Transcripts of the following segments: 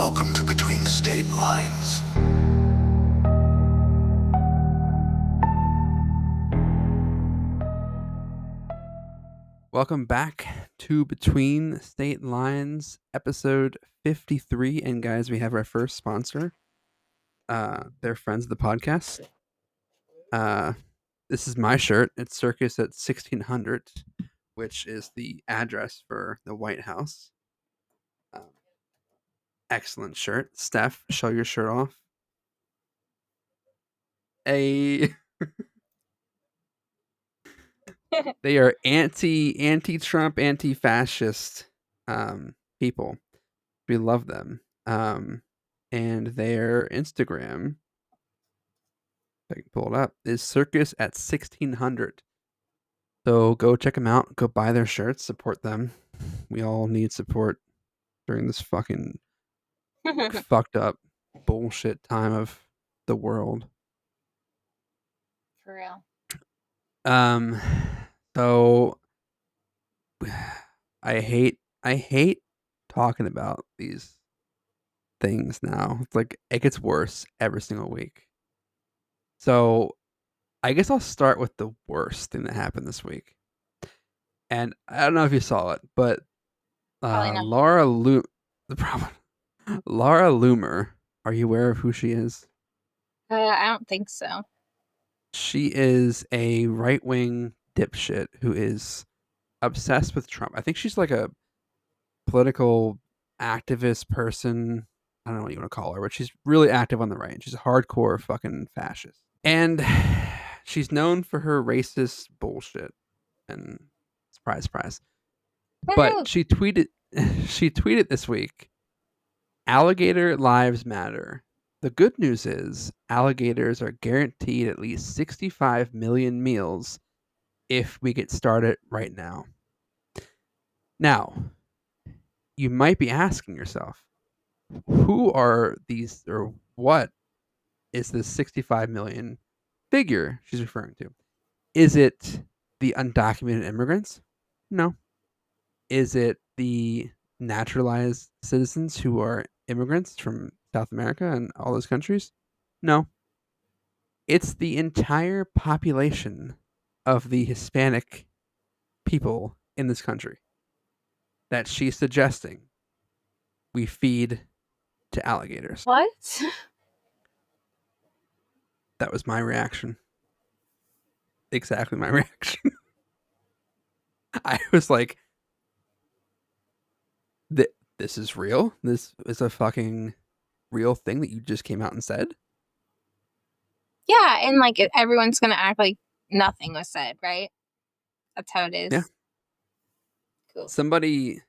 Welcome to Between State Lines. Welcome back to Between State Lines, episode 53. And guys, we have our first sponsor. They're friends of the podcast. This is my shirt. It's Circus at 1600, which is the address for the White House. Excellent shirt. Steph, show your shirt off. They are anti-Trump, anti-fascist people. We love them. And their Instagram, if I can pull it up, is Circus at 1600. So go check them out. Go buy their shirts. Support them. We all need support during this fucking fucked up bullshit time of the world. For real. So I hate talking about these things now. It's like it gets worse every single week. So I guess I'll start with the worst thing that happened this week. And I don't know if you saw it, but Laura Loomer, are you aware of who she is? I don't think so. She is a right-wing dipshit who is obsessed with Trump. I think she's like a political activist person. I don't know what you want to call her, but she's really active on the right. She's a hardcore fucking fascist. And she's known for her racist bullshit. And surprise, surprise. But she tweeted this week, "Alligator lives matter. The good news is alligators are guaranteed at least 65 million meals if we get started right now." Now, you might be asking yourself, who are these, or what is this 65 million figure she's referring to? Is it the undocumented immigrants? No. Is it the naturalized citizens who are immigrants from South America and all those countries? No. It's the entire population of the Hispanic people in this country that she's suggesting we feed to alligators. What? That was my reaction. Exactly my reaction. I was like, this is real? This is a fucking real thing that you just came out and said? Yeah, and like everyone's gonna act like nothing was said, right? That's how it is. Yeah. Cool. Somebody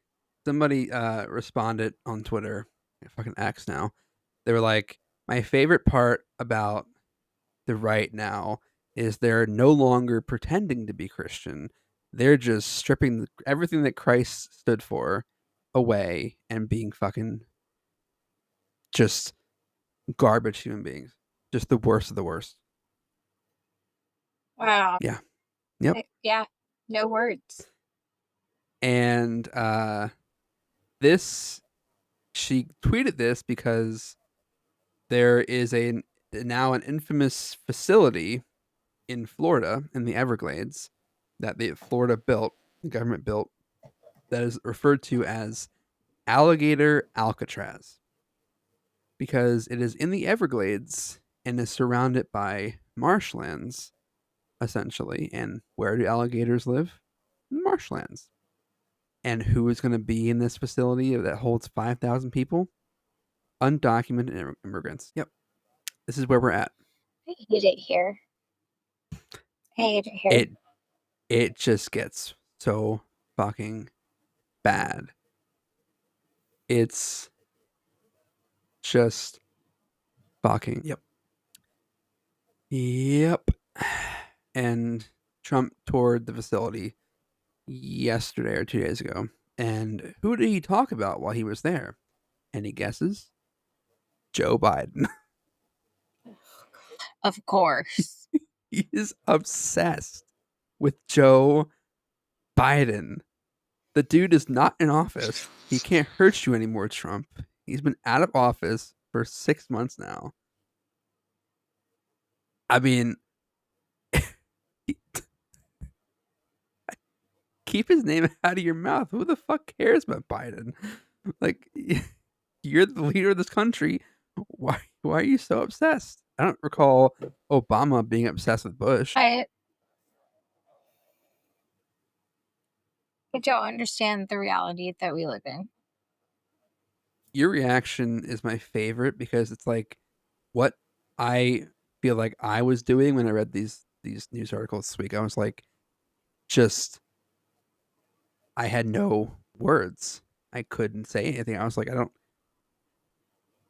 responded on Twitter, fucking X now. They were like, my favorite part about the right now is they're no longer pretending to be Christian. They're just stripping everything that Christ stood for away and being fucking just garbage human beings. Just the worst of the worst. Wow. Yeah. Yep. Yeah. No words. And she tweeted this because there is now an infamous facility in Florida, in the Everglades, that the government built, that is referred to as Alligator Alcatraz, because it is in the Everglades and is surrounded by marshlands, essentially. And where do alligators live? In the marshlands. And who is going to be in this facility that holds 5,000 people? Undocumented immigrants. Yep. This is where we're at. I hate it here. It just gets so fucking bad. It's just fucking Yep. And Trump toured the facility yesterday or 2 days ago. And who did he talk about while he was there? Any guesses? Joe Biden. Of course. He is obsessed with Joe Biden. The dude is not in office. He can't hurt you anymore, Trump. He's been out of office for 6 months now. I mean, keep his name out of your mouth. Who the fuck cares about Biden? Like, you're the leader of this country. Why are you so obsessed? I don't recall Obama being obsessed with Bush. I don't understand the reality that we live in. Your reaction is my favorite because it's like what I feel like I was doing when I read these news articles this week. I was like, just I had no words. I couldn't say anything. I was like, I don't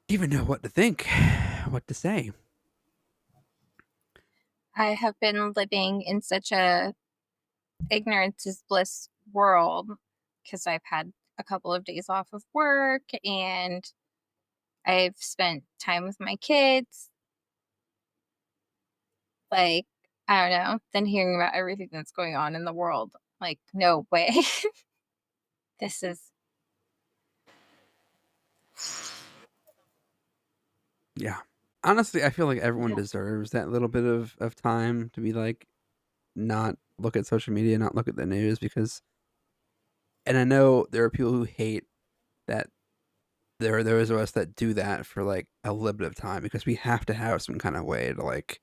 even know what to think, what to say. I have been living in such a ignorance is bliss world because I've had a couple of days off of work and I've spent time with my kids. Like, I don't know, then hearing about everything that's going on in the world, like, no way. This is Yeah. Honestly, I feel like everyone deserves that little bit of time to be like, not look at social media, not look at the news because, and I know there are people who hate that there are those of us that do that for like a little bit of time because we have to have some kind of way to like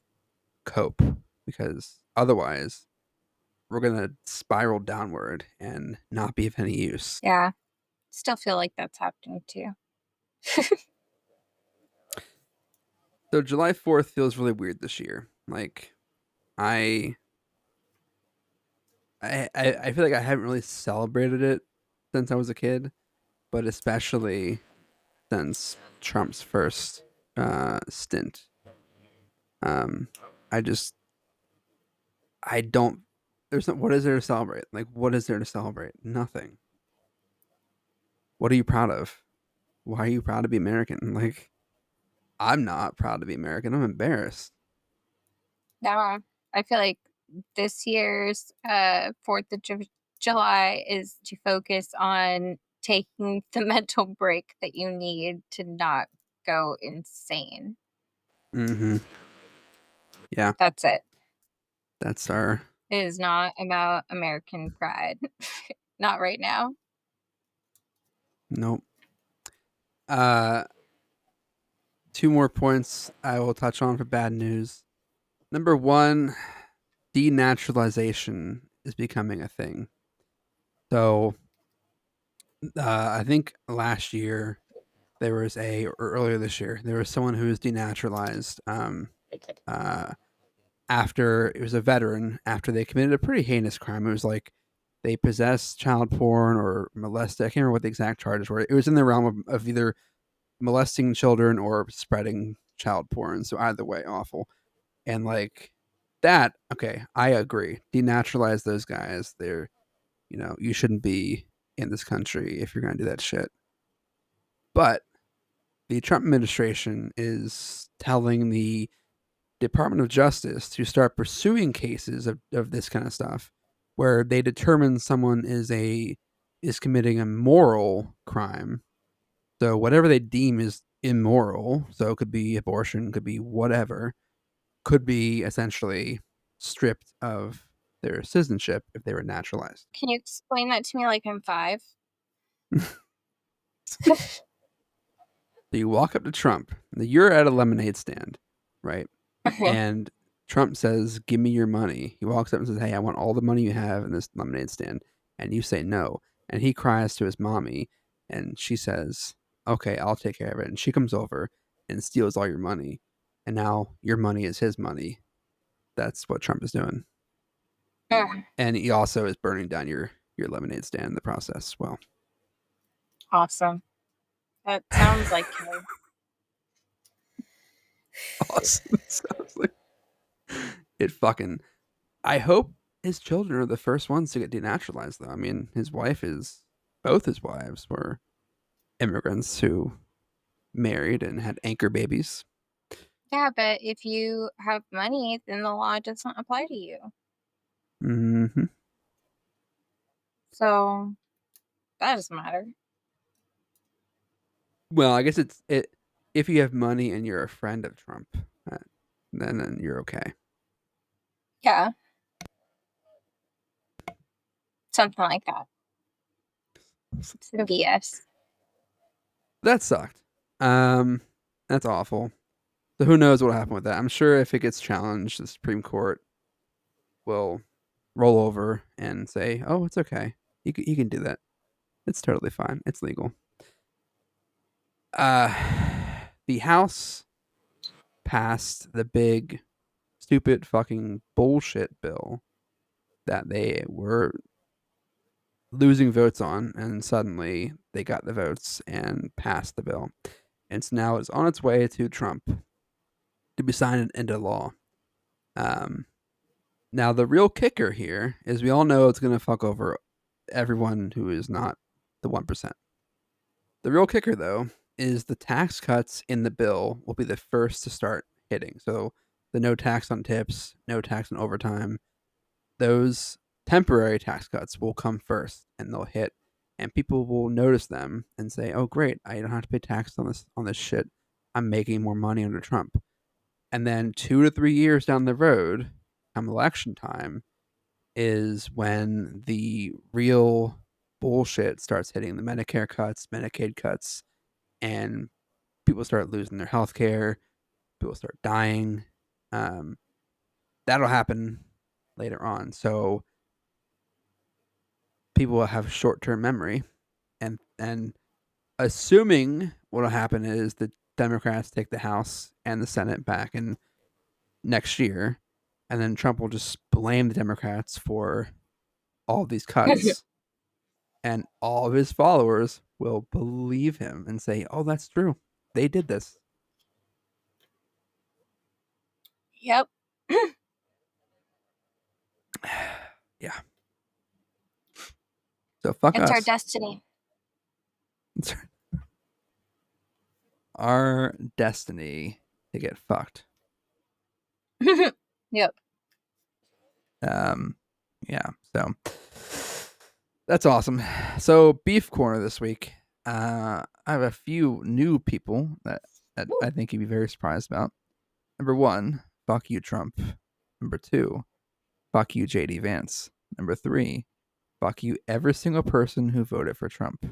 cope because otherwise we're gonna spiral downward and not be of any use. yeah, still feel like that's happening too. So July 4th feels really weird this year. Like I I feel like I haven't really celebrated it since I was a kid, but especially since Trump's first stint. Um, I just I don't. There's no. What is there to celebrate? Like, what is there to celebrate? Nothing. What are you proud of? Why are you proud to be American? Like, I'm not proud to be American. I'm embarrassed. Now, I feel like this year's 4th of July is to focus on taking the mental break that you need to not go insane. Mm-hmm. Yeah, That's it. that's our. It is not about American pride. Not right now. Nope. Uh, two more points I will touch on for bad news. Number one, denaturalization is becoming a thing. So, I think last year there was or earlier this year there was someone who was denaturalized. Uh, After it was a veteran after they committed a pretty heinous crime. It was like they possessed child porn or molested. I can't remember what the exact charges were. It was in the realm of either molesting children or spreading child porn. So either way, awful. And like that, okay, I agree. Denaturalize those guys. They're, you shouldn't be in this country if you're going to do that shit. But the Trump administration is telling the Department of Justice to start pursuing cases of this kind of stuff where they determine someone is committing a moral crime. So whatever they deem is immoral, so it could be abortion, could be whatever, could be essentially stripped of their citizenship if they were naturalized. Can you explain that to me like I'm 5? So you walk up to Trump, you're at a lemonade stand, right? And Trump says, "Give me your money." He walks up and says, "Hey, I want all the money you have in this lemonade stand." And you say no. And he cries to his mommy, and she says, "Okay, I'll take care of it." And she comes over and steals all your money. And now your money is his money. That's what Trump is doing. And he also is burning down your lemonade stand in the process. Well, Awesome. That sounds like him. awesome. Sounds like it fucking. I hope his children are the first ones to get denaturalized, though. I mean, both his wives were immigrants who married and had anchor babies. Yeah, but if you have money, then the law doesn't apply to you. Mm-hmm. So that doesn't matter. Well, I guess it if you have money and you're a friend of Trump, uh, then you're okay. Yeah, something like that. Some BS. That sucked. Um, that's awful. So who knows what'll happen with that? I'm sure if it gets challenged, the Supreme Court will roll over and say, "Oh, it's okay. You can do that. It's totally fine. It's legal." Uh, the House passed the big, stupid, fucking bullshit bill that they were losing votes on, and suddenly they got the votes and passed the bill. And so now it's on its way to Trump to be signed into law. Um, Now the real kicker here is we all know it's going to fuck over everyone who is not the 1%. The real kicker, though, is the tax cuts in the bill will be the first to start hitting. So the no tax on tips, no tax on overtime, those temporary tax cuts will come first and they'll hit, and people will notice them and say, "Oh, great! I don't have to pay tax on this shit. I'm making more money under Trump." And then 2 to 3 years down the road, come election time, is when the real bullshit starts hitting, the Medicare cuts, Medicaid cuts, and people start losing their health care, people start dying. Um, that'll happen later on. So people will have short term memory, and assuming what'll happen is the Democrats take the House and the Senate back in next year, and then Trump will just blame the Democrats for all these cuts, and all of his followers will believe him and say, "Oh, that's true. They did this." Yep. Yeah. So fuck It's our us. destiny. It's our destiny to get fucked. Yep. Um, yeah. So that's awesome. So beef corner this week. I have a few new people that I think you'd be very surprised about. Number one, fuck you, Trump. Number two, fuck you, JD Vance. Number three, fuck you, every single person who voted for Trump.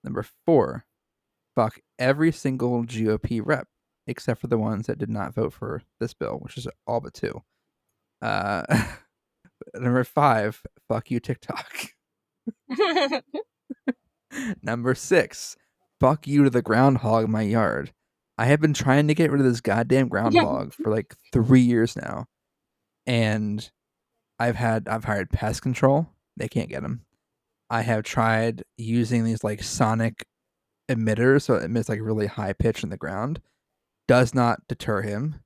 Number four, fuck every single GOP rep, except for the ones that did not vote for this bill, which is all but two. Uh, number five, fuck you, TikTok. Number six, fuck you to the groundhog in my yard. I have been trying to get rid of this goddamn groundhog for like 3 years now, and I've hired pest control. They can't get him. I have tried using these like sonic emitters, so it emits like really high pitch in the ground. Does not deter him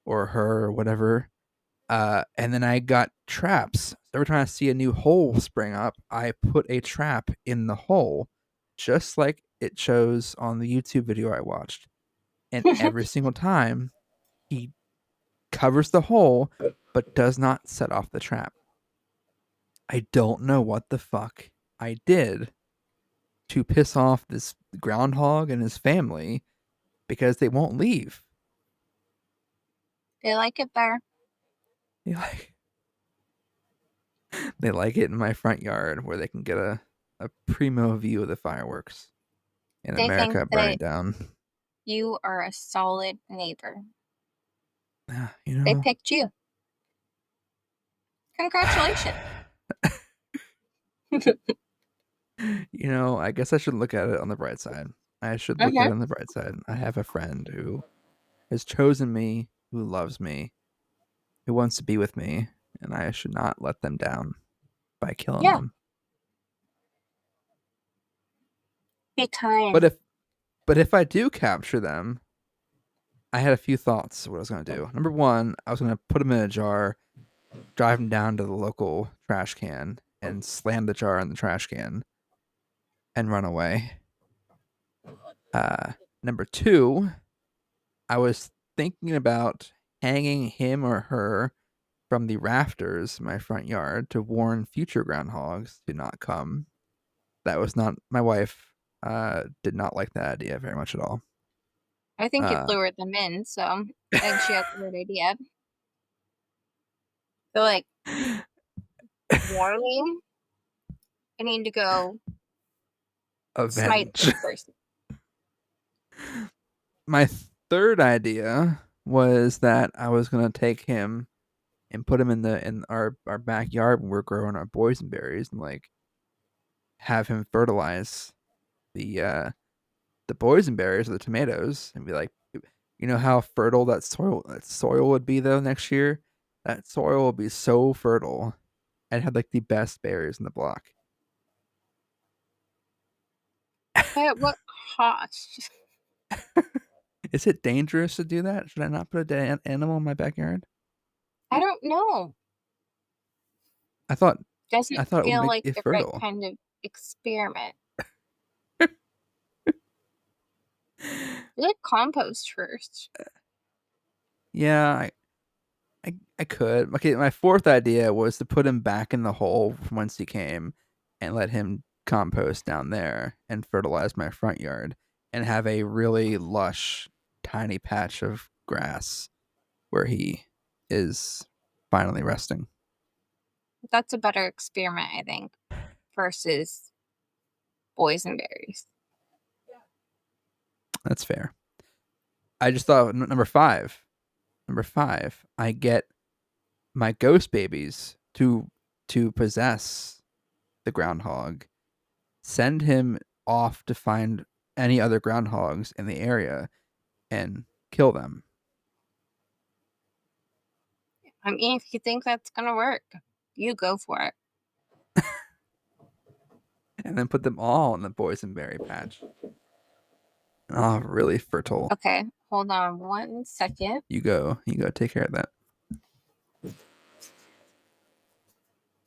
or her or whatever. And then I got traps. So every time I see a new hole spring up, I put a trap in the hole, just like it shows on the YouTube video I watched. And every single time, he covers the hole, but does not set off the trap. I don't know what the fuck I did to piss off this groundhog and his family because they won't leave. They like it there. They like, they like it in my front yard where they can get a primo view of the fireworks in They think America burning that down. you are a solid neighbor. You They know, picked you. Congratulations. I guess I should look at it on the bright side. I should look at it on the bright side. I have a friend who has chosen me, who loves me, who wants to be with me, and I should not let them down by killing Yeah. them. Be kind. But if I do capture them, I had a few thoughts of what I was going to do. Number one, I was going to put them in a jar, drive them down to the local trash can, and slam the jar in the trash can and run away. Number two, I was thinking about hanging him or her from the rafters in my front yard to warn future groundhogs to not come. That was not my wife. did not like that idea very much at all. I think it Uh, lured them in, so I think she has the right idea. So, like, warning, I need to go smite avenge. this person. My third idea was that I was gonna take him and put him in our backyard when we're growing our boysenberries and like have him fertilize the uh the boysenberries or the tomatoes and be like, you know how fertile that soil would be though next year? That soil will be so fertile and have like the best berries in the block. But at what cost? Is it dangerous to do that? Should I not put a dead animal in my backyard? I don't know. I thought I Doesn't thought it would feel make like it the right fertile. kind of experiment. You like compost first. Yeah, I could. Okay, my fourth idea was to put him back in the hole from whence he came and let him compost down there and fertilize my front yard and have a really lush, tiny patch of grass where he is finally resting. That's a better experiment, I think, versus boysenberries. That's fair. I just thought number five. Number five, I get my ghost babies to possess the groundhog, send him off to find any other groundhogs in the area and kill them. I mean, if you think that's gonna work, you go for it. And then put them all in the boysenberry patch. Oh, really fertile. Okay, hold on 1 second. You go. Take care of that.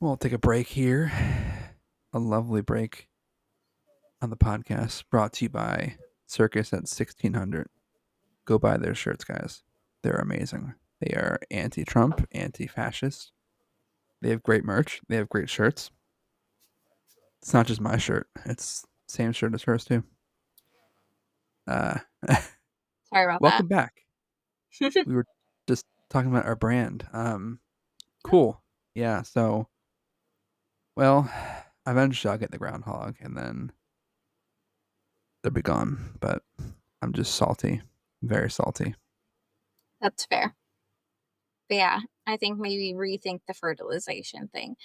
We'll take a break here. A lovely break on the podcast brought to you by Circus at 1600. Go buy their shirts, guys. They're amazing. They are anti-Trump, anti-fascist. They have great merch. They have great shirts. It's not just my shirt. It's the same shirt as hers too. Uh, Sorry about welcome back. that. We were just talking about our brand. Cool. Yeah. So, well, eventually I'll get the groundhog, and then they'll be gone. But I'm just salty, very salty. That's fair. But yeah, I think maybe rethink the fertilization thing.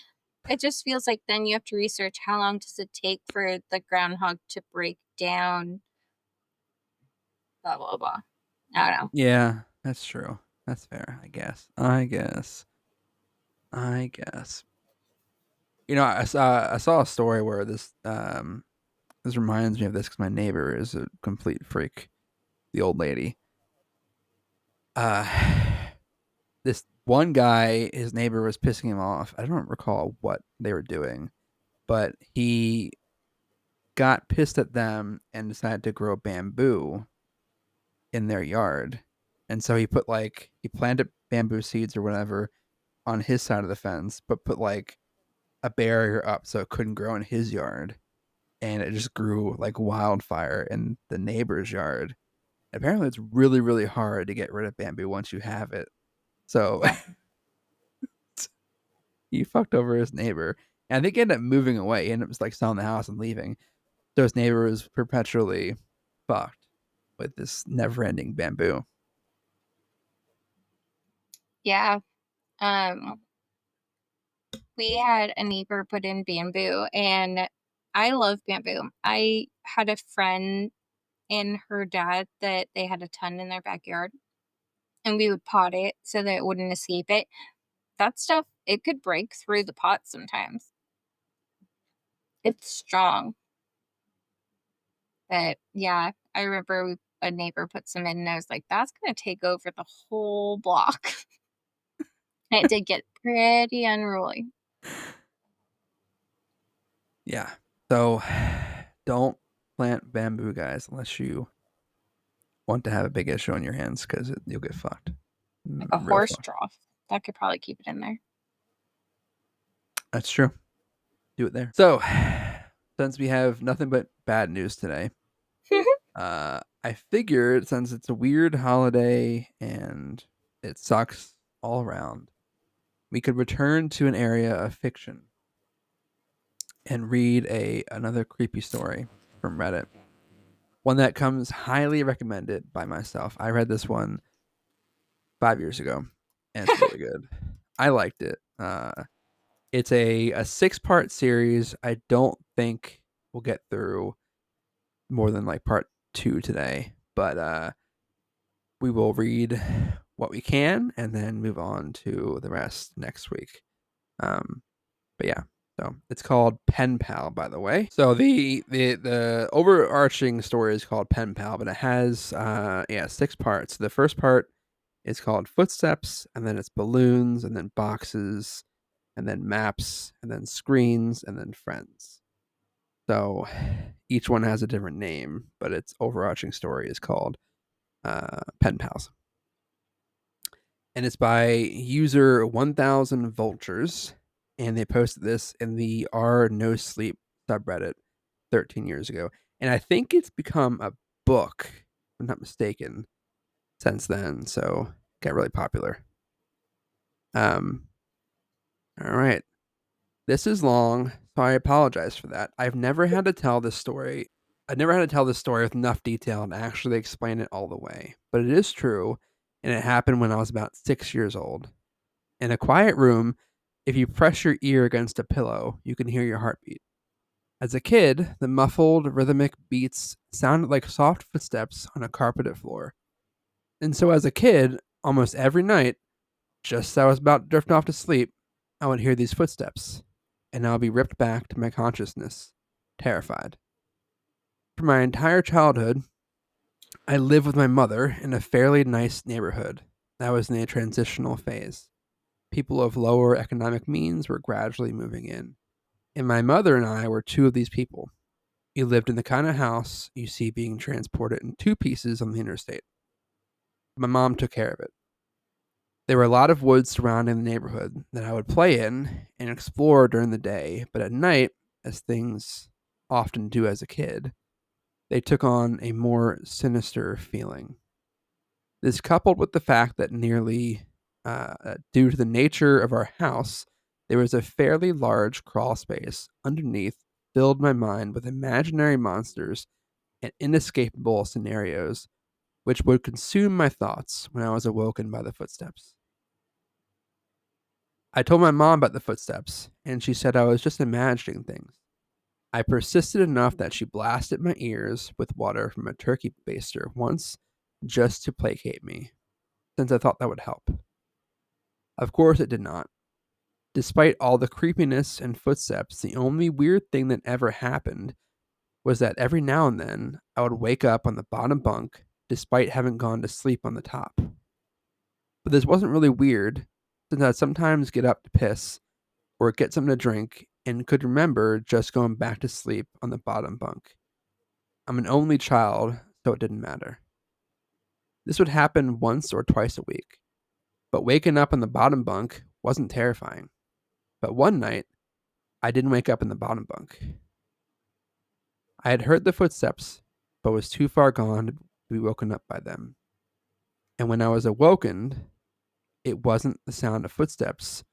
It just feels like then you have to research how long does it take for the groundhog to break down, blah blah blah. I don't know. Yeah, that's true. That's fair. I guess. You know, I saw a story where this reminds me of this because my neighbor is a complete freak. The old lady. Uh, this one guy, his neighbor was pissing him off. I don't recall what they were doing, but he got pissed at them and decided to grow bamboo in their yard. And so he planted bamboo seeds or whatever on his side of the fence, but put like a barrier up so it couldn't grow in his yard. And it just grew like wildfire in the neighbor's yard. Apparently, it's really, really hard to get rid of bamboo once you have it. So he fucked over his neighbor. And I think he ended up moving away. He ended up just like selling the house and leaving. So his neighbor was perpetually fucked with this never ending bamboo. Yeah. Um, we had a neighbor put in bamboo, and I love bamboo. I had a friend and her dad that they had a ton in their backyard, and we would pot it so that it wouldn't escape it. That stuff, it could break through the pot sometimes. It's strong. But yeah, I remember a neighbor put some in, and I was like, that's going to take over the whole block. And it did get pretty unruly. Yeah. So don't plant bamboo, guys, unless you want to have a big issue on your hands because you'll get fucked. Like a Real horse fucked. trough. That could probably keep it in there. That's true. Do it there. So since we have nothing but bad news today, I figured since it's a weird holiday and it sucks all around, we could return to an area of fiction and read another creepy story from Reddit. One that comes highly recommended by myself. I read this one 5 years ago, and it's really good. I liked it. It's a 6-part series. I don't think we'll get through more than like part 2 today, but we will read what we can and then move on to the rest next week. But yeah, so it's called PenPal, by the way. So the overarching story is called PenPal, but it has 6 parts. The first part is called Footsteps, and then it's balloons, and then boxes, and then maps, and then screens, and then friends. So each one has a different name, but its overarching story is called Pen Pals. And it's by user 1000 Vultures. And they posted this in the R No Sleep subreddit 13 years ago. And I think it's become a book, if I'm not mistaken, since then. So got really popular. All right. This is long, so I apologize for that. I've never had to tell this story. I've never had to tell this story with enough detail and actually explain it all the way. But it is true, and it happened when I was about 6 years old. In a quiet room, if you press your ear against a pillow, you can hear your heartbeat. As a kid, the muffled, rhythmic beats sounded like soft footsteps on a carpeted floor. And so as a kid, almost every night, just as I was about to drift off to sleep, I would hear these footsteps, and I would be ripped back to my consciousness, terrified. For my entire childhood, I lived with my mother in a fairly nice neighborhood that was in a transitional phase. People of lower economic means were gradually moving in, and my mother and I were 2 of these people. We lived in the kind of house you see being transported in 2 pieces on the interstate. My mom took care of it. There were a lot of woods surrounding the neighborhood that I would play in and explore during the day, but at night, as things often do as a kid, they took on a more sinister feeling. This, coupled with the fact that due to the nature of our house, there was a fairly large crawl space underneath, filled my mind with imaginary monsters and inescapable scenarios which would consume my thoughts when I was awoken by the footsteps. I told my mom about the footsteps, and she said I was just imagining things. I persisted enough that she blasted my ears with water from a turkey baster once just to placate me, since I thought that would help. Of course, it did not. Despite all the creepiness and footsteps, the only weird thing that ever happened was that every now and then I would wake up on the bottom bunk despite having gone to sleep on the top. But this wasn't really weird, since I'd sometimes get up to piss or get something to drink and could remember just going back to sleep on the bottom bunk. I'm an only child, so it didn't matter. This would happen once or twice a week, but waking up on the bottom bunk wasn't terrifying. But one night, I didn't wake up in the bottom bunk. I had heard the footsteps, but was too far gone to be woken up by them. And when I was awoken, it wasn't the sound of footsteps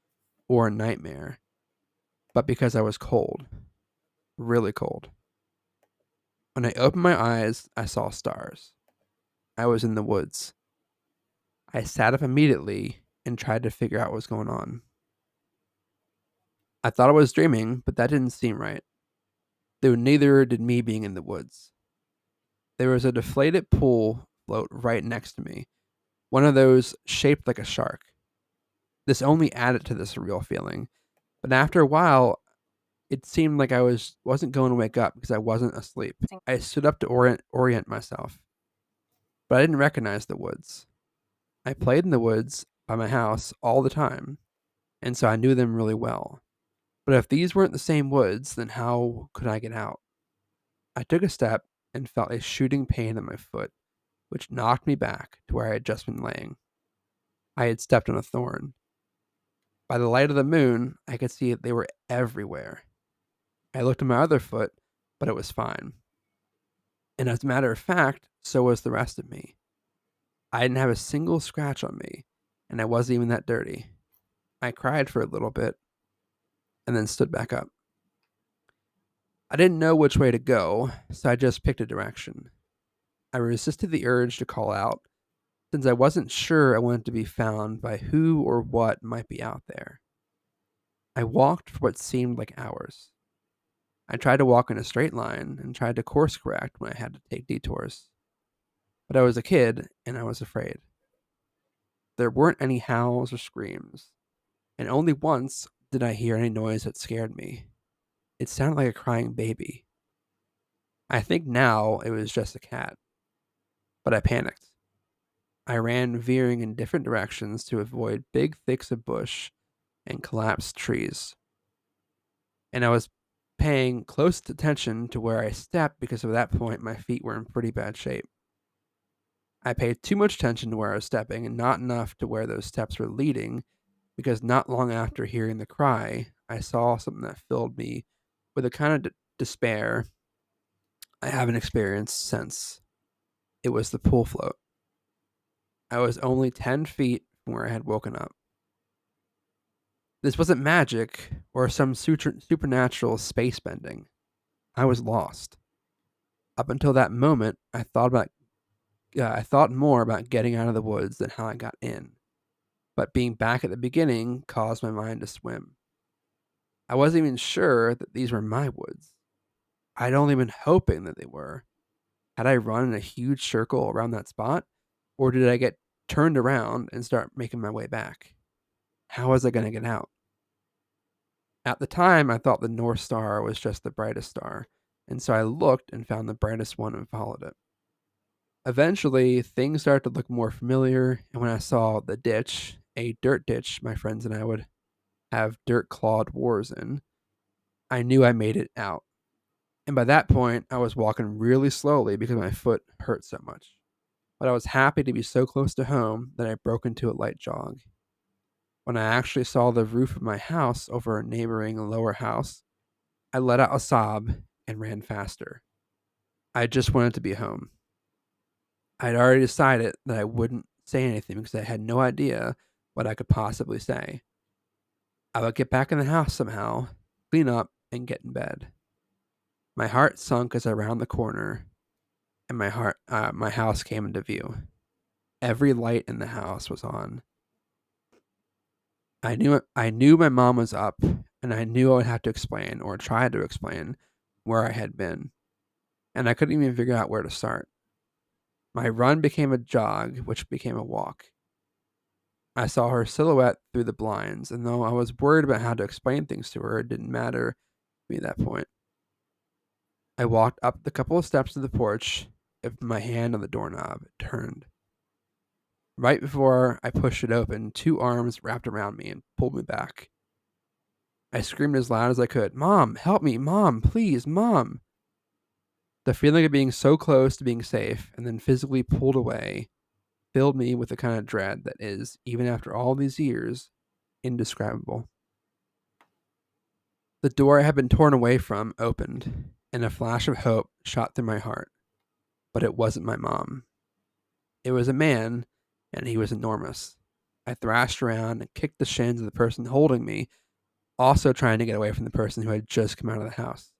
or a nightmare, but because I was cold, really cold. When I opened my eyes, I saw stars. I was in the woods. I sat up immediately and tried to figure out what was going on. I thought I was dreaming, but that didn't seem right, though neither did me being in the woods. There was a deflated pool float right next to me, one of those shaped like a shark. This only added to the surreal feeling, but after a while, it seemed like I wasn't going to wake up because I wasn't asleep. I stood up to orient myself, but I didn't recognize the woods. I played in the woods by my house all the time, and so I knew them really well. But if these weren't the same woods, then how could I get out? I took a step and felt a shooting pain in my foot, which knocked me back to where I had just been laying. I had stepped on a thorn. By the light of the moon, I could see that they were everywhere. I looked at my other foot, but it was fine. And as a matter of fact, so was the rest of me. I didn't have a single scratch on me, and I wasn't even that dirty. I cried for a little bit and then stood back up. I didn't know which way to go, so I just picked a direction. I resisted the urge to call out, since I wasn't sure I wanted to be found by who or what might be out there. I walked for what seemed like hours. I tried to walk in a straight line and tried to course correct when I had to take detours. But I was a kid and I was afraid. There weren't any howls or screams, and only once did I hear any noise that scared me. It sounded like a crying baby. I think now it was just a cat, but I panicked. I ran veering in different directions to avoid big thicks of bush and collapsed trees. And I was paying close attention to where I stepped because at that point my feet were in pretty bad shape. I paid too much attention to where I was stepping and not enough to where those steps were leading because not long after hearing the cry, I saw something that filled me with a kind of despair I haven't experienced since. It was the pool float. I was only 10 feet from where I had woken up. This wasn't magic or some supernatural space bending. I was lost. Up until that moment, I thought more about getting out of the woods than how I got in. But being back at the beginning caused my mind to swim. I wasn't even sure that these were my woods. I'd only been hoping that they were. Had I run in a huge circle around that spot, or did I get turned around and start making my way back? How was I going to get out? At the time, I thought the North Star was just the brightest star, and so I looked and found the brightest one and followed it. Eventually, things started to look more familiar, and when I saw the ditch, a dirt ditch my friends and I would have dirt clawed wars in, I knew I made it out. And by that point, I was walking really slowly because my foot hurt so much. But I was happy to be so close to home that I broke into a light jog. When I actually saw the roof of my house over a neighboring lower house, I let out a sob and ran faster. I just wanted to be home. I'd already decided that I wouldn't say anything because I had no idea what I could possibly say. I would get back in the house somehow, clean up, and get in bed. My heart sunk as I rounded the corner, and my house came into view. Every light in the house was on. I knew my mom was up, and I knew I would have to explain or try to explain where I had been, and I couldn't even figure out where to start. My run became a jog, which became a walk. I saw her silhouette through the blinds, and though I was worried about how to explain things to her, it didn't matter to me at that point. I walked up the couple of steps to the porch, with my hand on the doorknob, turned. Right before I pushed it open, two arms wrapped around me and pulled me back. I screamed as loud as I could, "Mom, help me! Mom, please, Mom!" The feeling of being so close to being safe and then physically pulled away filled me with a kind of dread that is, even after all these years, indescribable. The door I had been torn away from opened, and a flash of hope shot through my heart. But it wasn't my mom. It was a man, and he was enormous. I thrashed around and kicked the shins of the person holding me, also trying to get away from the person who had just come out of the house.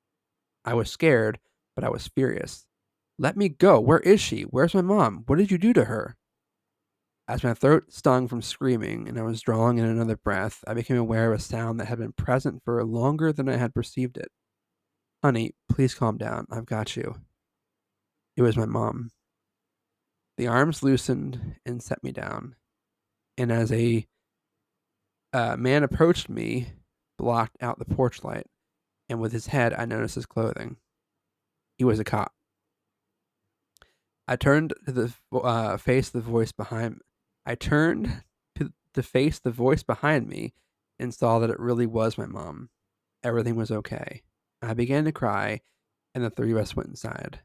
I was scared, but I was furious. "Let me go! Where is she? Where's my mom? What did you do to her?" As my throat stung from screaming and I was drawing in another breath, I became aware of a sound that had been present for longer than I had perceived it. "Honey, please calm down. I've got you." It was my mom. The arms loosened and set me down. And as a man approached me, blocked out the porch light, and with his head, I noticed his clothing. He was a cop. I turned to the face the voice behind. I turned to face the voice behind me, and saw that it really was my mom. Everything was okay. I began to cry, and the three of us went inside.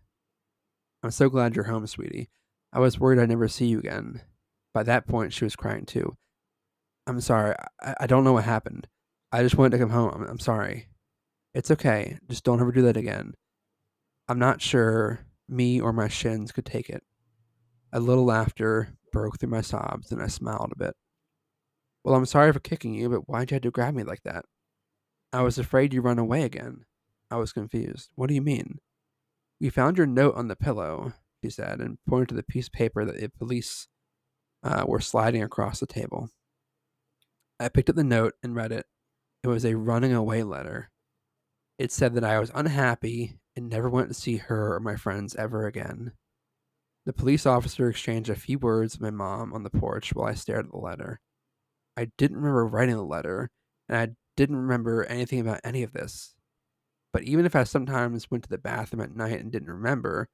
"I'm so glad you're home, sweetie. I was worried I'd never see you again." By that point, she was crying too. "I'm sorry. I don't know what happened. I just wanted to come home. I'm sorry." "It's okay. Just don't ever do that again." I'm not sure me or my shins could take it. A little laughter broke through my sobs, and I smiled a bit. Well, I'm sorry for kicking you, but why'd you have to grab me like that? I was afraid you'd run away again. I was confused. What do you mean? We found your note on the pillow, she said, and pointed to the piece of paper that the police were sliding across the table. I picked up the note and read it. It was a running away letter. It said that I was unhappy and never went to see her or my friends ever again. The police officer exchanged a few words with my mom on the porch while I stared at the letter. I didn't remember writing the letter, and I didn't remember anything about any of this. But even if I sometimes went to the bathroom at night and didn't remember,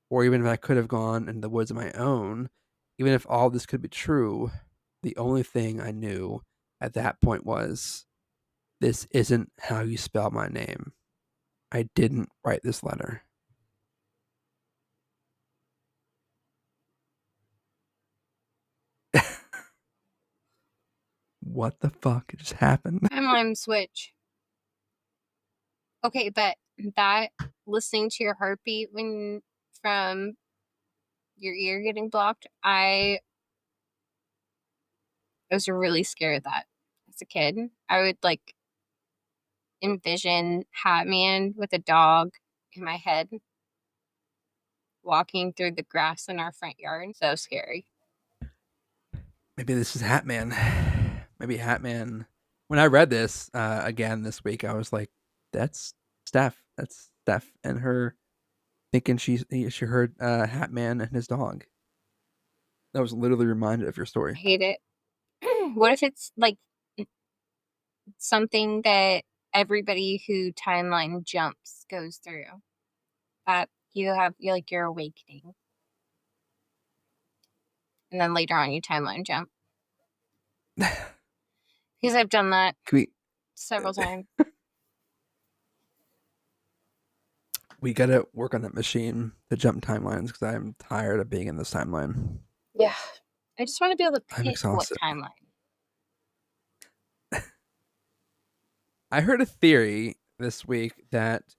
or even if I could have gone into the woods on my own, even if all this could be true, the only thing I knew at that point was this isn't how you spell my name. I didn't write this letter. What the fuck just happened? Timeline switch. Okay, but that listening to your heartbeat when from your ear getting blocked, I was really scared of that as a kid. I would like envision Hat Man with a dog in my head walking through the grass in our front yard. So scary. Maybe this is Hat Man. Maybe Hat Man. When I read this again this week, I was like, "That's Steff. That's Steff and her thinking she heard Hat Man and his dog." I was literally reminded of your I story. hate it. What if it's like something that everybody who timeline jumps goes through? That you're awakening, and then later on you timeline jump. Because I've done that Can several times. we gotta work on that machine to jump timelines because I'm tired of being in this timeline. Yeah. I just want to be able to I'm pick what exhausted. timeline. I heard a theory this week that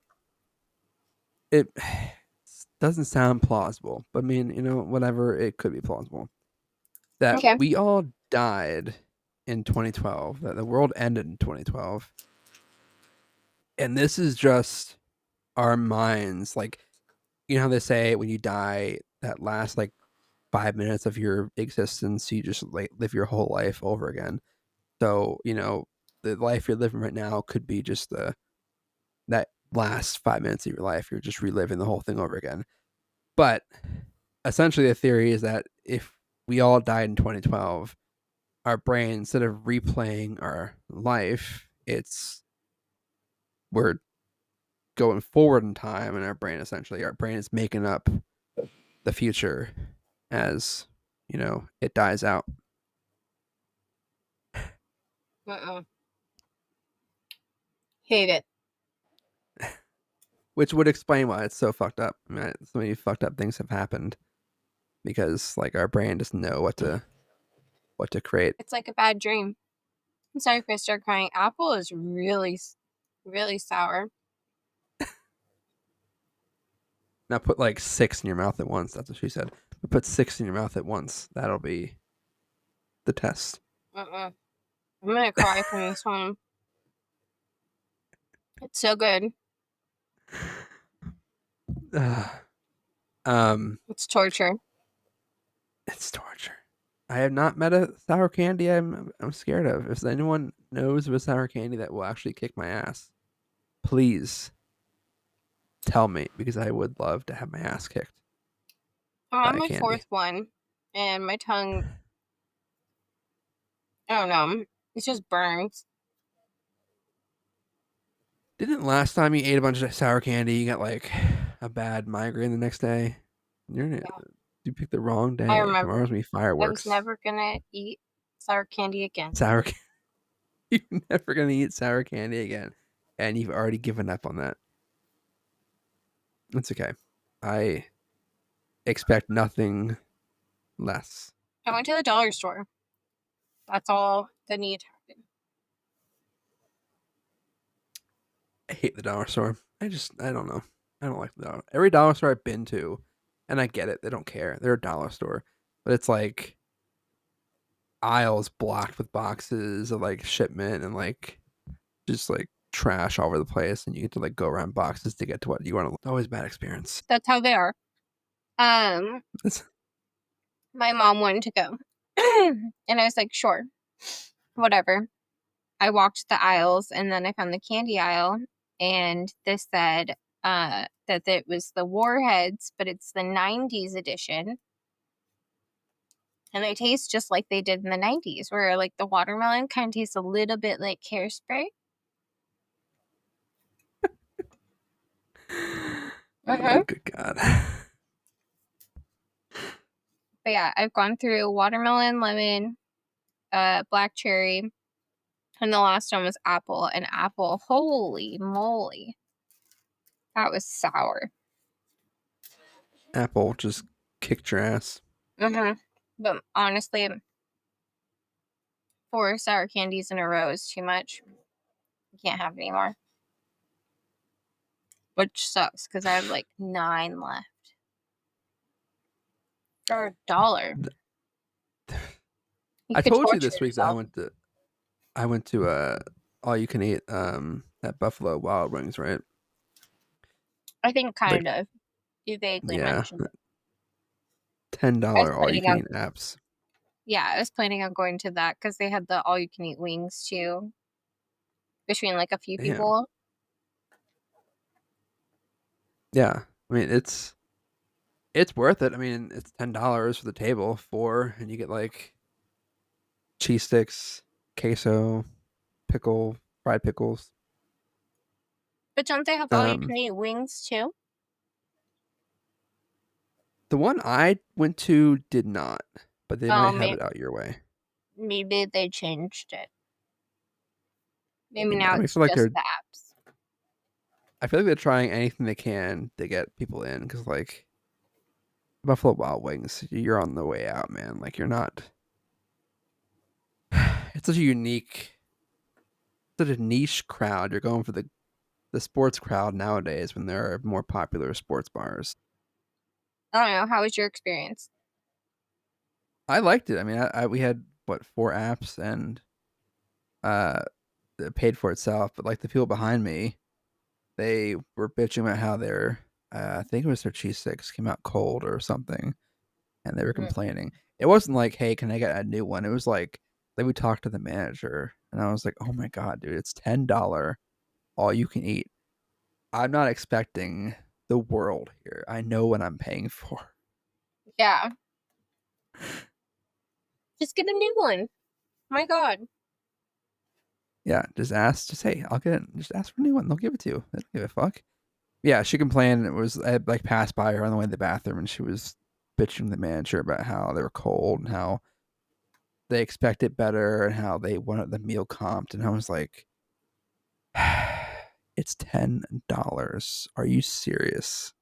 it doesn't sound plausible, but I mean, whatever, it could be plausible. That Okay. we all died in 2012, that the world ended in 2012. And this is just our minds. Like, how they say when you die, that last like 5 minutes of your existence, you just like live your whole life over again. So, the life you're living right now could be just that last 5 minutes of your life. You're just reliving the whole thing over again. But essentially, the theory is that if we all died in 2012, our brain, instead of replaying our life, we're going forward in time, and our brain is making up the future as it dies out. Hate it. Which would explain why it's so fucked up. I mean, so many fucked up things have happened because like our brain doesn't know what to create. It's like a bad dream. I'm sorry if I start crying. Apple is really, really sour. Now put like 6 in your mouth at once. That's what she said. But put 6 in your mouth at once. That'll be the test. I'm gonna cry from this one. It's so good. It's torture. It's torture. I have not met a sour candy I'm scared of. If anyone knows of a sour candy that will actually kick my ass, please tell me, because I would love to have my ass kicked. I'm on by my candy. 4th one, and my tongue, I don't know, it just burns. Didn't last time you ate a bunch of sour candy, you got like a bad migraine the next day? You picked the wrong day. I remember. Tomorrow's gonna be I fireworks. was never gonna eat sour candy again. You're never gonna eat sour candy again, and you've already given up on that. It's okay. I expect nothing less. I went to the dollar store. That's all that needed to happen. I hate the dollar store. I don't know. I don't like every dollar store I've been to, and I get it. They don't care. They're a dollar store, but it's like aisles blocked with boxes of like shipment and like just like trash all over the place, and you get to like go around boxes to get to what you want to. Always bad experience. That's how they are. It's, My mom wanted to go. And I was like, sure, whatever. I walked the aisles and then I found the candy aisle, and this said that it was the Warheads, but it's the 90s edition. And they taste just like they did in the 90s, where like the watermelon kind of tastes a little bit like hairspray. oh, good God. But yeah, I've gone through watermelon, lemon, black cherry, and the last one was apple. And apple, holy moly, that was sour. Apple just kicked your ass. But honestly, 4 sour candies in a row is too much. You can't have any more. Which sucks, because I have like 9 left. For $1. I told you this week that I went to all you can eat at Buffalo Wild Wings, right? I think kind Like, of. You vaguely yeah, mentioned it. $10 all you can eat apps. Yeah, I was planning on going to that because they had the all you can eat wings too. Between like a few Damn. people. Yeah, I mean it's worth it. I mean it's $10 for the table, 4, and you get like cheese sticks, queso, pickle, fried pickles. But don't they have all you can eat wings too? The one I went to did not, but they might have it out your way. Maybe they changed it. Maybe You know, now I mean, I it's feel like just the apps. I feel like they're trying anything they can to get people in because, like, Buffalo Wild Wings, you're on the way out, man. Like, you're not. It's such a niche crowd. You're going for the sports crowd nowadays when there are more popular sports bars. I don't know. How was your experience? I liked it. I mean, we had what 4 apps and it paid for itself. But like the people behind me, they were bitching about how their I think it was their cheese sticks came out cold or something, and they were complaining. It wasn't like, hey, can I get a new one? It was like they would talk to the manager, and I was like, oh my God, dude, it's $10 all you can eat. I'm not expecting the world here. I know what I'm paying for. Yeah. Just get a new one. Oh my God. Yeah, just hey, I'll get it. Just ask for a new one. They'll give it to you. They don't give a fuck. Yeah, she complained. I like passed by her on the way to the bathroom, and she was bitching to the manager about how they were cold and how they expect it better and how they wanted the meal comped. And I was like, it's $10. Are you serious?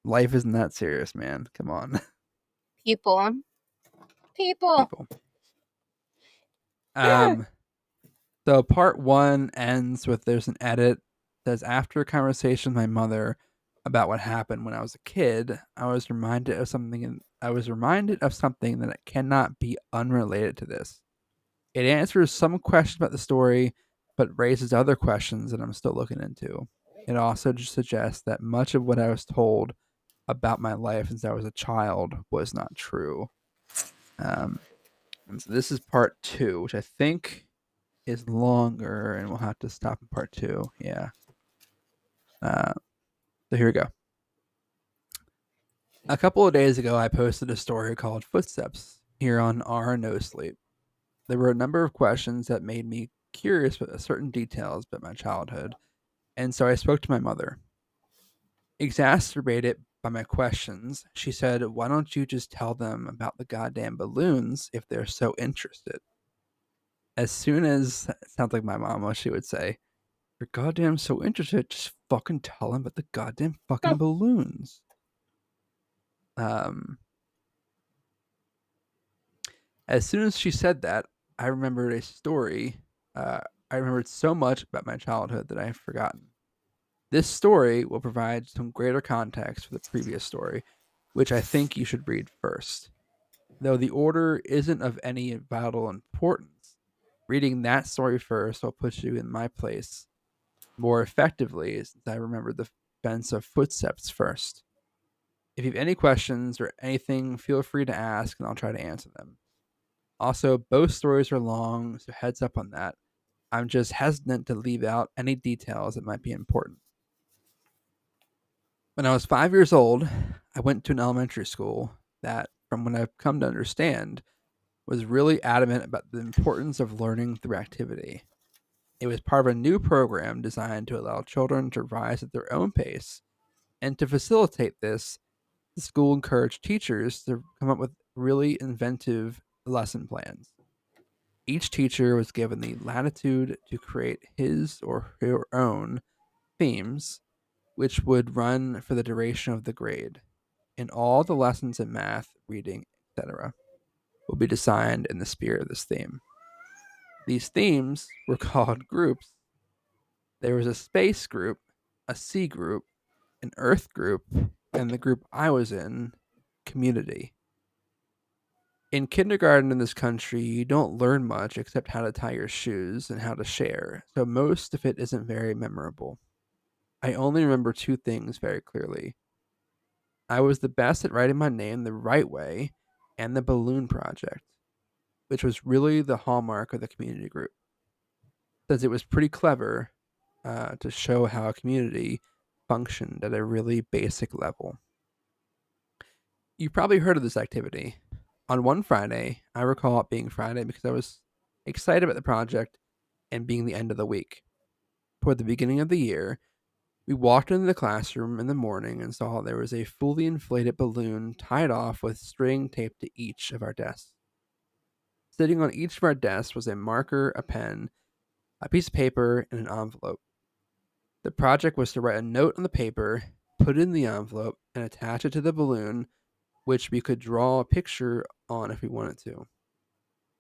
Life isn't that serious, man. Come on. People. So part 1 ends with there's an edit that says after a conversation with my mother about what happened when I was a kid, I was reminded of something that cannot be unrelated to this. It answers some questions about the story, but raises other questions that I'm still looking into. It also just suggests that much of what I was told about my life since I was a child was not true. And so this is part 2, which I think is longer, and we'll have to stop in part 2. Yeah. So here we go. A couple of days ago, I posted a story called Footsteps here on our No Sleep. There were a number of questions that made me curious about certain details about my childhood, and so I spoke to my mother. Exacerbated by my questions, she said, why don't you just tell them about the goddamn balloons if they're so interested? As soon as, it sounds like my mama, she would say, you're goddamn so interested, just fucking tell them about the goddamn fucking balloons. As soon as she said that, I remembered a story. I remembered so much about my childhood that I have forgotten. This story will provide some greater context for the previous story, which I think you should read first. Though the order isn't of any vital importance, reading that story first will put you in my place more effectively since I remember the fence of footsteps first. If you have any questions or anything, feel free to ask and I'll try to answer them. Also, both stories are long, so heads up on that. I'm just hesitant to leave out any details that might be important. When I was 5 years old, I went to an elementary school that, from what I've come to understand, was really adamant about the importance of learning through activity. It was part of a new program designed to allow children to rise at their own pace, and to facilitate this, the school encouraged teachers to come up with really inventive lesson plans. Each teacher was given the latitude to create his or her own themes, which would run for the duration of the grade, and all the lessons in math, reading, etc., will be designed in the spirit of this theme. These themes were called groups. There was a space group, a sea group, an earth group, and the group I was in, community. In kindergarten in this country, you don't learn much except how to tie your shoes and how to share, so most of it isn't very memorable. I only remember two things very clearly. I was the best at writing my name the right way, and the balloon project, which was really the hallmark of the community group, since it was pretty clever to show how a community functioned at a really basic level. You've probably heard of this activity. On one Friday, I recall it being Friday because I was excited about the project and being the end of the week. Toward the beginning of the year, we walked into the classroom in the morning and saw there was a fully inflated balloon tied off with string taped to each of our desks. Sitting on each of our desks was a marker, a pen, a piece of paper, and an envelope. The project was to write a note on the paper, put it in the envelope, and attach it to the balloon, which we could draw a picture on if we wanted to.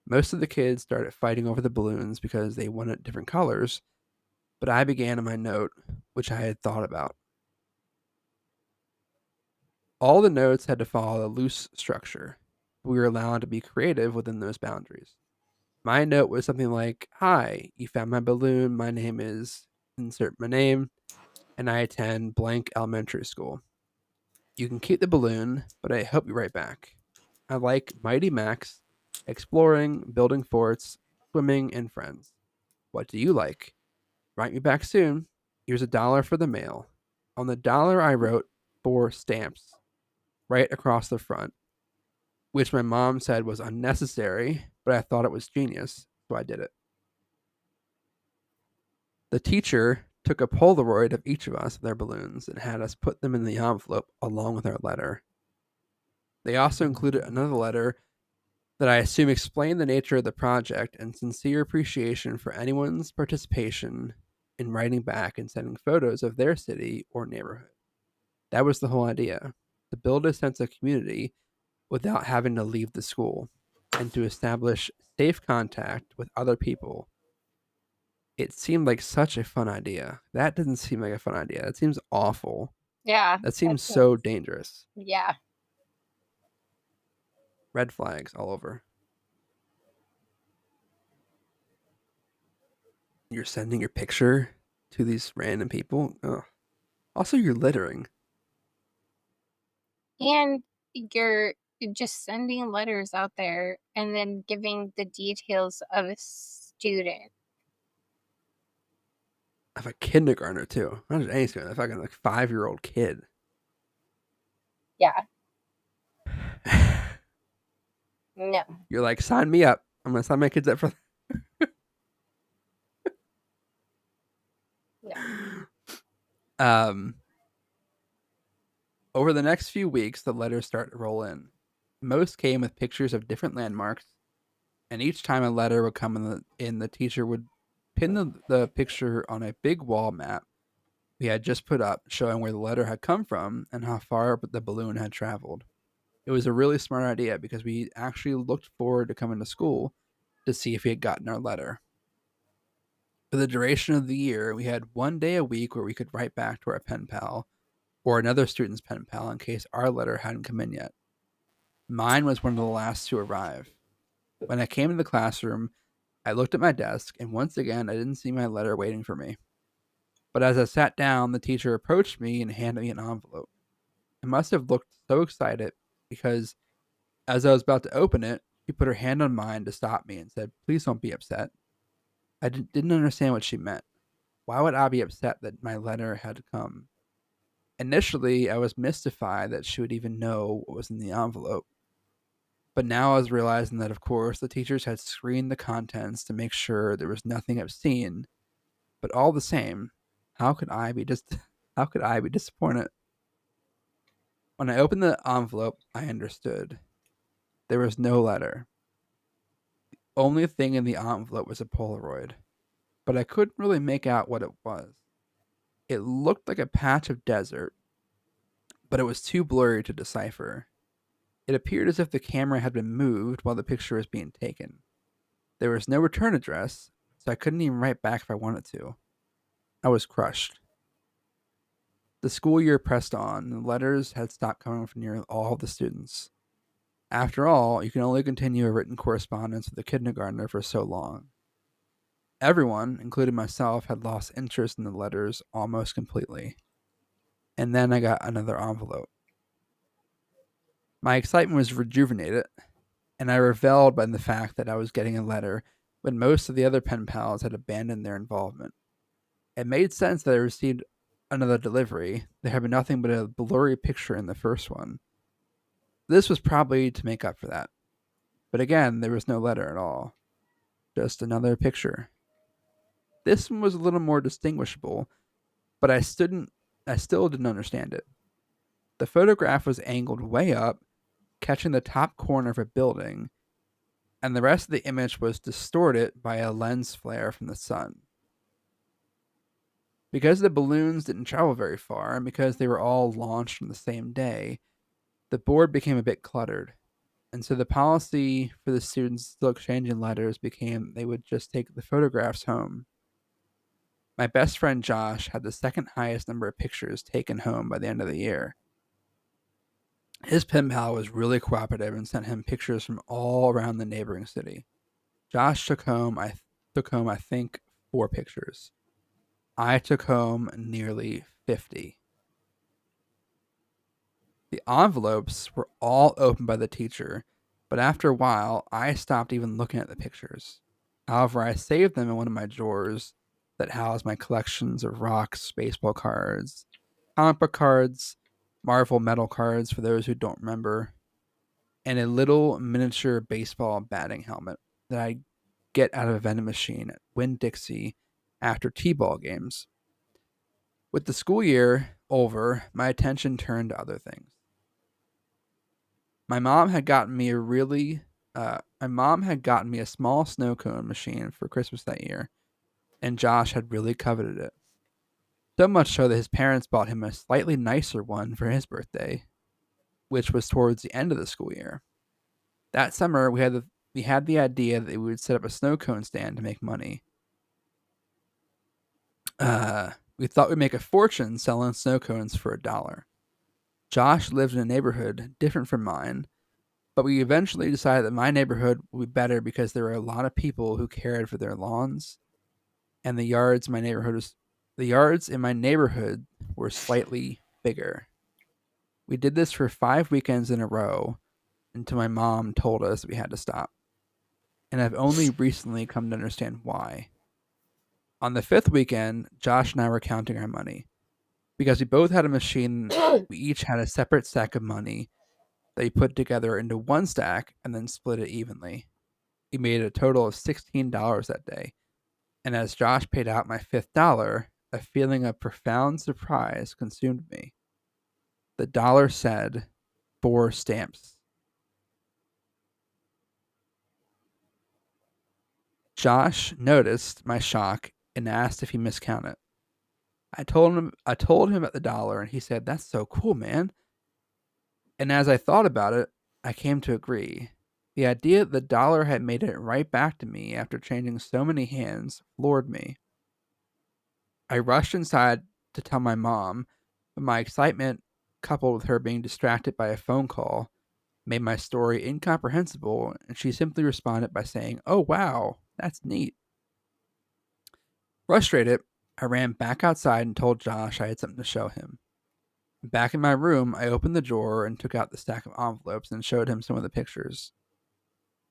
Most of the kids started fighting over the balloons because they wanted different colors, but I began on my note, which I had thought about. All the notes had to follow a loose structure. We were allowed to be creative within those boundaries. My note was something like, "Hi, you found my balloon. My name is," insert my name, "and I attend blank elementary school. You can keep the balloon, but I hope you write back. I like Mighty Max, exploring, building forts, swimming, and friends. What do you like? Write me back soon. Here's $1 for the mail." On the dollar, I wrote 4 stamps right across the front, which my mom said was unnecessary, but I thought it was genius, so I did it. The teacher took a Polaroid of each of us, their balloons, and had us put them in the envelope along with our letter. They also included another letter that I assume explained the nature of the project and sincere appreciation for anyone's participation in writing back and sending photos of their city or neighborhood. That was the whole idea, to build a sense of community without having to leave the school, and to establish safe contact with other people. It seemed like such a fun idea. That doesn't seem like a fun idea. That seems awful. Yeah. That seems so dangerous. Yeah. Red flags all over. You're sending your picture to these random people. Ugh. Also, you're littering. And you're just sending letters out there and then giving the details of a student. Of a kindergartner too. Not just any student. A fucking like 5-year-old kid. Yeah. No. You're like, sign me up. I'm gonna sign my kids up for. No. Over the next few weeks, the letters start to roll in. Most came with pictures of different landmarks, and each time a letter would come in, the teacher would pin the picture on a big wall map we had just put up, showing where the letter had come from and how far the balloon had traveled. It was a really smart idea because we actually looked forward to coming to school to see if we had gotten our letter. For the duration of the year, we had 1 day a week where we could write back to our pen pal or another student's pen pal in case our letter hadn't come in yet. Mine was one of the last to arrive. When I came to the classroom, I looked at my desk, and once again, I didn't see my letter waiting for me. But as I sat down, the teacher approached me and handed me an envelope. I must have looked so excited because as I was about to open it, she put her hand on mine to stop me and said, "Please don't be upset." I didn't understand what she meant. Why would I be upset that my letter had come? Initially, I was mystified that she would even know what was in the envelope. But now I was realizing that, of course, the teachers had screened the contents to make sure there was nothing obscene. But all the same, how could I be how could I be disappointed? When I opened the envelope, I understood. There was no letter. The only thing in the envelope was a Polaroid, but I couldn't really make out what it was. It looked like a patch of desert, but it was too blurry to decipher. It appeared as if the camera had been moved while the picture was being taken. There was no return address, so I couldn't even write back if I wanted to. I was crushed. The school year pressed on, and the letters had stopped coming from nearly all of the students. After all, you can only continue a written correspondence with a kindergartner for so long. Everyone, including myself, had lost interest in the letters almost completely. And then I got another envelope. My excitement was rejuvenated, and I reveled in the fact that I was getting a letter when most of the other pen pals had abandoned their involvement. It made sense that I received another delivery. There had been nothing but a blurry picture in the first one. This was probably to make up for that. But again, there was no letter at all. Just another picture. This one was a little more distinguishable, but I still didn't understand it. The photograph was angled way up, catching the top corner of a building, and the rest of the image was distorted by a lens flare from the sun. Because the balloons didn't travel very far, and because they were all launched on the same day, the board became a bit cluttered. And so the policy for the students still exchanging letters became they would just take the photographs home. My best friend Josh had the second highest number of pictures taken home by the end of the year. His pen pal was really cooperative and sent him pictures from all around the neighboring city. Josh took home, I think, 4 pictures. I took home nearly 50. The envelopes were all opened by the teacher, but after a while, I stopped even looking at the pictures. However, I saved them in one of my drawers that housed my collections of rocks, baseball cards, comic book cards, Marvel metal cards for those who don't remember, and a little miniature baseball batting helmet that I get out of a vending machine at Winn-Dixie after T-ball games. With the school year over, my attention turned to other things. My mom had gotten me a small snow cone machine for Christmas that year, and Josh had really coveted it. So much so that his parents bought him a slightly nicer one for his birthday, which was towards the end of the school year. That summer, we had the idea that we would set up a snow cone stand to make money. We thought we'd make a fortune selling snow cones for $1. Josh lived in a neighborhood different from mine, but we eventually decided that my neighborhood would be better because there were a lot of people who cared for their lawns, and the yards in my neighborhood were slightly bigger. We did this for 5 weekends in a row until my mom told us we had to stop. And I've only recently come to understand why. On the 5th weekend, Josh and I were counting our money. Because we both had a machine, we each had a separate stack of money that we put together into one stack and then split it evenly. We made a total of $16 that day. And as Josh paid out my $5th, a feeling of profound surprise consumed me. The dollar said 4 stamps. Josh noticed my shock and asked if he miscounted. I told him about the dollar, and he said, "That's so cool, man." And as I thought about it, I came to agree. The idea that the dollar had made it right back to me after changing so many hands floored me. I rushed inside to tell my mom, but my excitement, coupled with her being distracted by a phone call, made my story incomprehensible, and she simply responded by saying, "Oh, wow, that's neat." Frustrated, I ran back outside and told Josh I had something to show him. Back in my room, I opened the drawer and took out the stack of envelopes and showed him some of the pictures.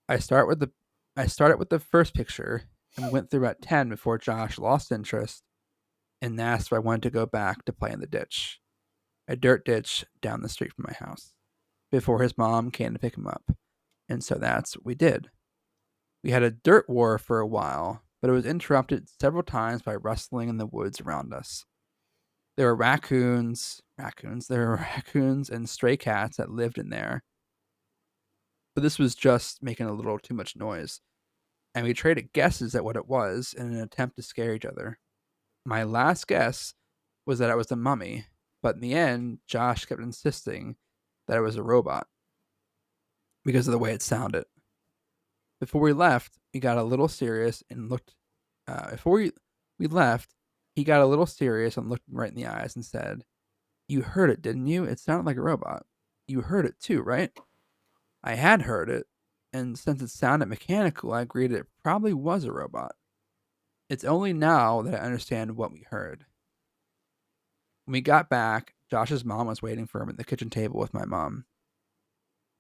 I start with the I started with the first picture and went through at 10 before Josh lost interest and asked if I wanted to go back to play in the ditch, a dirt ditch down the street from my house, before his mom came to pick him up. And so that's what we did. We had a dirt war for a while, but it was interrupted several times by rustling in the woods around us. There were raccoons and stray cats that lived in there, but this was just making a little too much noise, and we traded guesses at what it was in an attempt to scare each other. My last guess was that it was a mummy, but in the end, Josh kept insisting that it was a robot because of the way it sounded. Before we left, he got a little serious and looked. Before we left, he got a little serious and looked me right in the eyes and said, "You heard it, didn't you? It sounded like a robot. You heard it too, right?" I had heard it, and since it sounded mechanical, I agreed it probably was a robot. It's only now that I understand what we heard. When we got back, Josh's mom was waiting for him at the kitchen table with my mom.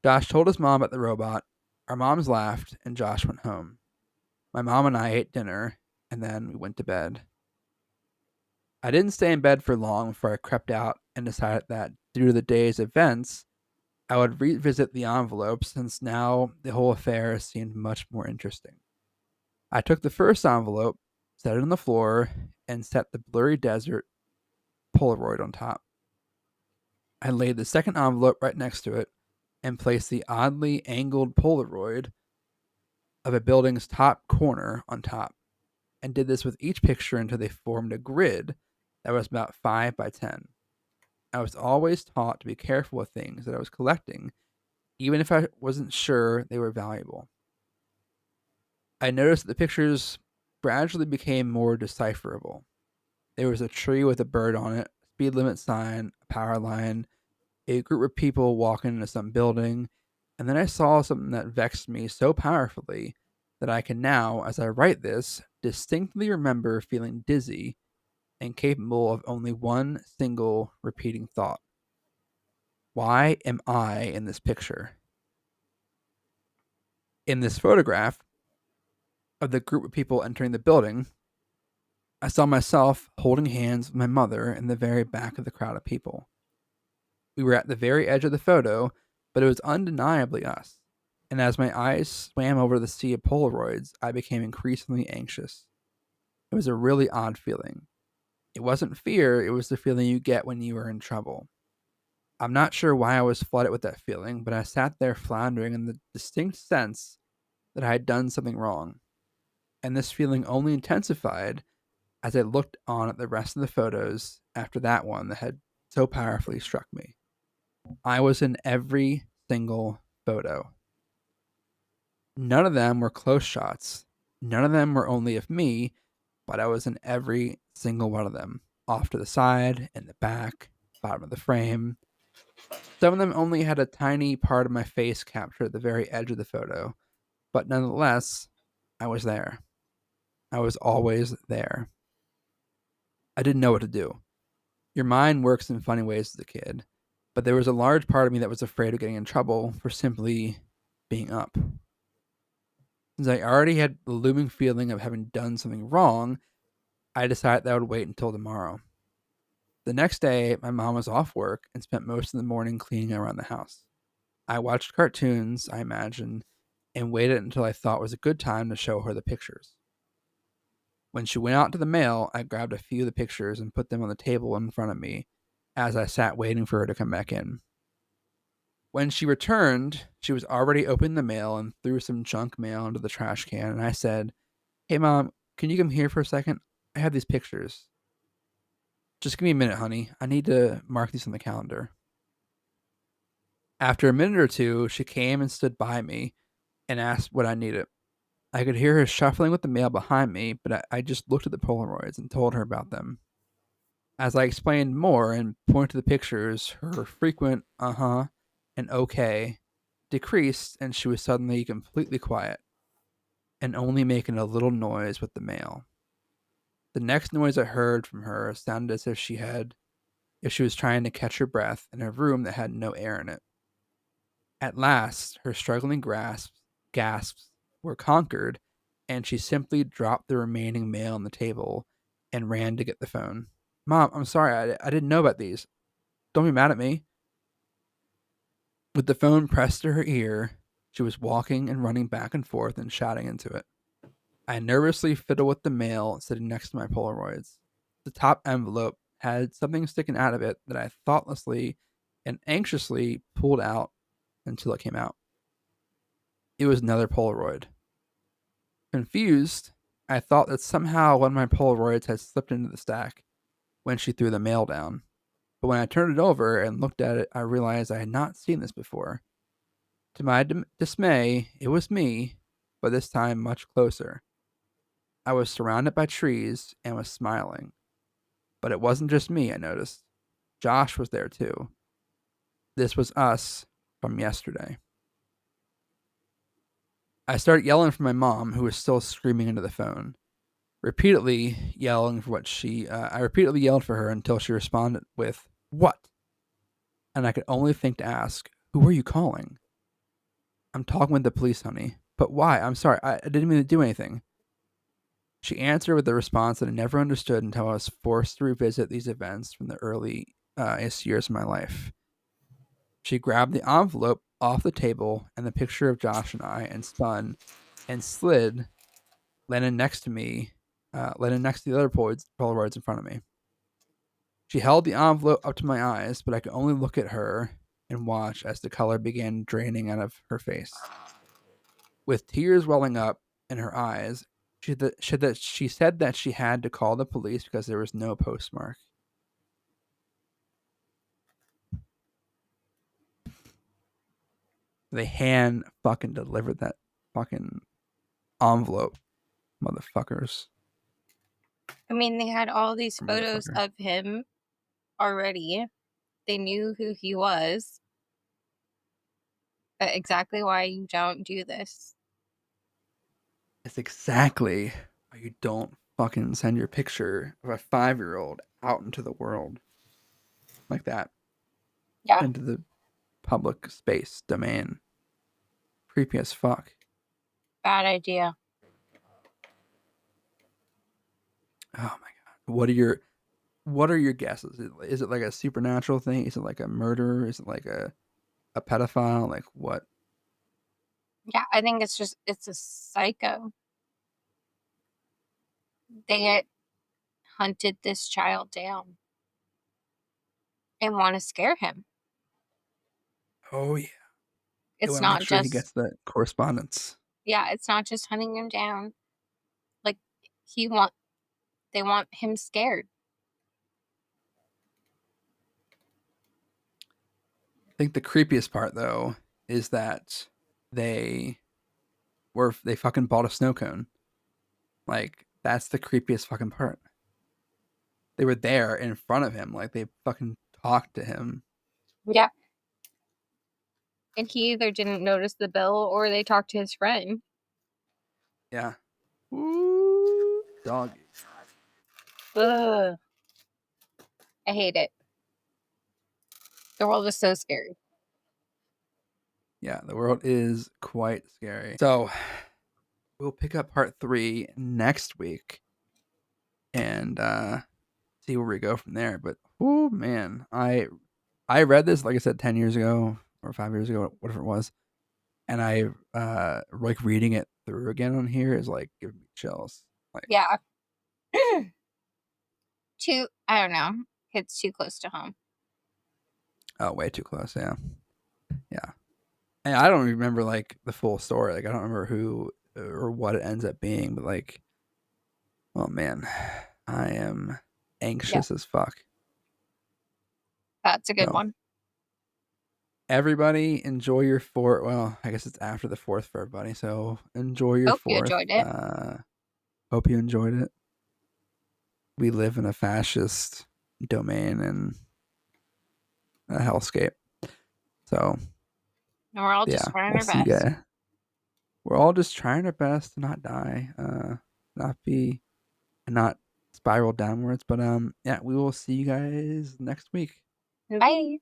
Josh told his mom about the robot. Our moms laughed, and Josh went home. My mom and I ate dinner, and then we went to bed. I didn't stay in bed for long before I crept out and decided that, due to the day's events, I would revisit the envelopes since now the whole affair seemed much more interesting. I took the first envelope, set it on the floor, and set the blurry desert Polaroid on top. I laid the second envelope right next to it and placed the oddly angled Polaroid of a building's top corner on top, and did this with each picture until they formed a grid that was about 5 by 10. I was always taught to be careful with things that I was collecting, even if I wasn't sure they were valuable. I noticed that the pictures gradually became more decipherable. There was a tree with a bird on it, a speed limit sign, a power line, a group of people walking into some building, and then I saw something that vexed me so powerfully that I can now, as I write this, distinctly remember feeling dizzy and capable of only one single repeating thought. Why am I in this picture? In this photograph of the group of people entering the building, I saw myself holding hands with my mother in the very back of the crowd of people. We were at the very edge of the photo, but it was undeniably us. And as my eyes swam over the sea of Polaroids, I became increasingly anxious. It was a really odd feeling. It wasn't fear, it was the feeling you get when you are in trouble. I'm not sure why I was flooded with that feeling, but I sat there floundering in the distinct sense that I had done something wrong. And this feeling only intensified as I looked on at the rest of the photos after that one that had so powerfully struck me. I was in every single photo. None of them were close shots. None of them were only of me, but I was in every single one of them. Off to the side, in the back, bottom of the frame. Some of them only had a tiny part of my face captured at the very edge of the photo, but nonetheless, I was there. I was always there. I didn't know what to do. Your mind works in funny ways as a kid, but there was a large part of me that was afraid of getting in trouble for simply being up. Since I already had the looming feeling of having done something wrong, I decided that I would wait until tomorrow. The next day, my mom was off work and spent most of the morning cleaning around the house. I watched cartoons, I imagined, and waited until I thought was a good time to show her the pictures. When she went out to the mail, I grabbed a few of the pictures and put them on the table in front of me as I sat waiting for her to come back in. When she returned, she was already opening the mail and threw some junk mail into the trash can, and I said, "Hey, Mom, can you come here for a second? I have these pictures." "Just give me a minute, honey. I need to mark these on the calendar." After a minute or two, she came and stood by me and asked what I needed. I could hear her shuffling with the mail behind me, but I just looked at the Polaroids and told her about them. As I explained more and pointed to the pictures, her frequent and okay decreased, and she was suddenly completely quiet and only making a little noise with the mail. The next noise I heard from her sounded as if she was trying to catch her breath in a room that had no air in it. At last, her struggling gasps were conquered, and she simply dropped the remaining mail on the table and ran to get the phone. Mom, I'm sorry, I didn't know about these. Don't be mad at me. With the phone pressed to her ear, she was walking and running back and forth and shouting into it. I nervously fiddled with the mail sitting next to my Polaroids. The top envelope had something sticking out of it that I thoughtlessly and anxiously pulled out until it came out. It was another Polaroid. Confused, I thought that somehow one of my Polaroids had slipped into the stack when she threw the mail down. But when I turned it over and looked at it, I realized I had not seen this before. To my dismay, it was me, but this time much closer. I was surrounded by trees and was smiling. But it wasn't just me, I noticed. Josh was there too. This was us from yesterday. I started yelling for my mom, who was still screaming into the phone. I repeatedly yelled for her until she responded with, "What?" And I could only think to ask, "Who are you calling?" "I'm talking with the police, honey." "But why? I'm sorry, I didn't mean to do anything." She answered with a response that I never understood until I was forced to revisit these events from the earliest years of my life. She grabbed the envelope off the table and the picture of Josh and I and spun and slid Lennon next to me, Lennon next to the other Polaroids in front of me. She held the envelope up to my eyes, but I could only look at her and watch as the color began draining out of her face. With tears welling up in her eyes, she said that she had to call the police because there was no postmark. They hand fucking delivered that fucking envelope, motherfuckers. I mean, they had all these photos of him already. They knew who he was. But exactly why you don't do this. It's exactly why you don't fucking send your picture of a 5-year-old out into the world like that. Yeah. Into the public space domain. Creepy as fuck. Bad idea. Oh my god. What are your guesses? Is it like a supernatural thing? Is it like a murder? Is it like a pedophile? Like what? Yeah, I think it's a psycho. They had hunted this child down and want to scare him. Oh yeah. It's not make sure just he gets the correspondence. Yeah, it's not just hunting him down. Like they want him scared. I think the creepiest part though is that they fucking bought a snow cone. Like that's the creepiest fucking part. They were there in front of him, like they fucking talked to him. Yeah. And he either didn't notice the bill or they talked to his friend. Yeah. Ooh, doggy. Ugh. I hate it. The world is so scary. Yeah, the world is quite scary. So we'll pick up part 3 next week and see where we go from there. But oh man, I read this, like I said, 10 years ago or 5 years ago, whatever it was, and I like reading it through again on here is like giving me chills. Like, yeah. I don't know. It's too close to home. Oh, way too close. Yeah. And I don't remember like the full story. Like I don't remember who or what it ends up being, but like, oh man, I am anxious as fuck. That's a good one. Everybody enjoy your 4th. Well, I guess it's after the 4th for everybody. So enjoy your 4th. Hope you enjoyed it. Hope you enjoyed it. We live in a fascist domain and a hellscape. So And we're all yeah, just trying we'll our see you best. guys. We're all just trying our best to not die, not spiral downwards. But yeah, we will see you guys next week. Bye.